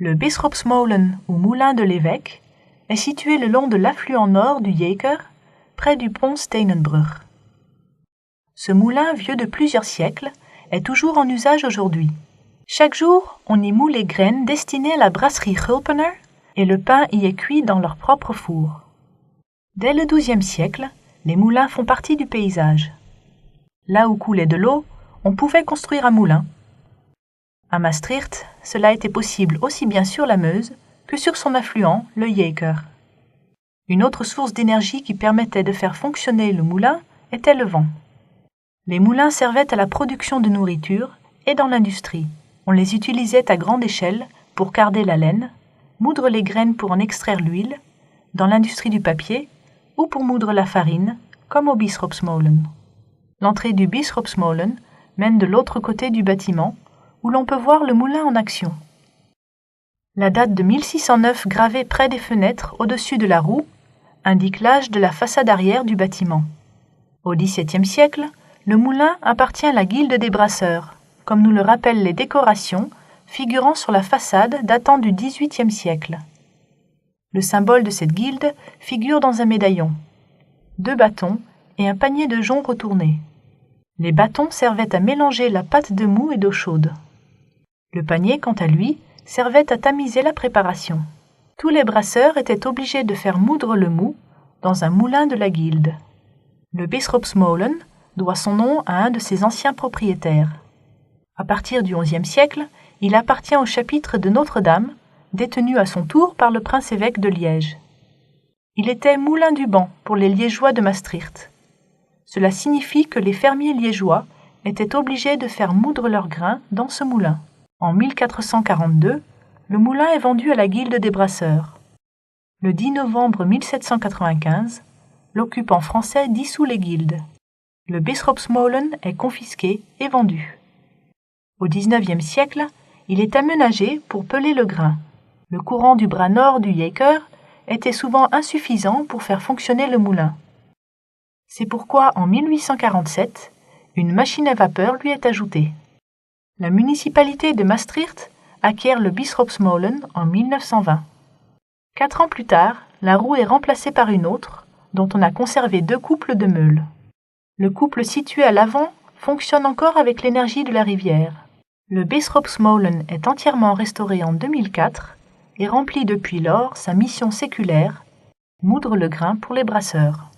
Le Bisschopsmolen ou moulin de l'évêque est situé le long de l'affluent nord du Jeker, près du pont Steenenbrug. Ce moulin, vieux de plusieurs siècles, est toujours en usage aujourd'hui. Chaque jour, on y moule les graines destinées à la brasserie Gulpener et le pain y est cuit dans leur propre four. Dès le XIIe siècle, les moulins font partie du paysage. Là où coulait de l'eau, on pouvait construire un moulin. À Maastricht, cela était possible aussi bien sur la Meuse que sur son affluent, le Jeker. Une autre source d'énergie qui permettait de faire fonctionner le moulin était le vent. Les moulins servaient à la production de nourriture et dans l'industrie. On les utilisait à grande échelle pour carder la laine, moudre les graines pour en extraire l'huile, dans l'industrie du papier ou pour moudre la farine, comme au Bisschopsmolen. L'entrée du Bisschopsmolen mène de l'autre côté du bâtiment, où l'on peut voir le moulin en action. La date de 1609 gravée près des fenêtres au-dessus de la roue indique l'âge de la façade arrière du bâtiment. Au XVIIe siècle, le moulin appartient à la guilde des brasseurs, comme nous le rappellent les décorations figurant sur la façade datant du XVIIIe siècle. Le symbole de cette guilde figure dans un médaillon, 2 bâtons et un panier de joncs retournés. Les bâtons servaient à mélanger la pâte de mou et d'eau chaude. Le panier, quant à lui, servait à tamiser la préparation. Tous les brasseurs étaient obligés de faire moudre le mou dans un moulin de la guilde. Le Bisschopsmolen doit son nom à un de ses anciens propriétaires. À partir du XIe siècle, il appartient au chapitre de Notre-Dame, détenu à son tour par le prince-évêque de Liège. Il était moulin du banc pour les Liégeois de Maastricht. Cela signifie que les fermiers liégeois étaient obligés de faire moudre leurs grains dans ce moulin. En 1442, le moulin est vendu à la Guilde des brasseurs. Le 10 novembre 1795, l'occupant français dissout les guildes. Le Bisschopsmolen est confisqué et vendu. Au XIXe siècle, il est aménagé pour peler le grain. Le courant du bras nord du Jeker était souvent insuffisant pour faire fonctionner le moulin. C'est pourquoi, en 1847, une machine à vapeur lui est ajoutée. La municipalité de Maastricht acquiert le Bisschopsmolen en 1920. 4 ans plus tard, la roue est remplacée par une autre, dont on a conservé 2 couples de meules. Le couple situé à l'avant fonctionne encore avec l'énergie de la rivière. Le Bisschopsmolen est entièrement restauré en 2004 et remplit depuis lors sa mission séculaire, moudre le grain pour les brasseurs.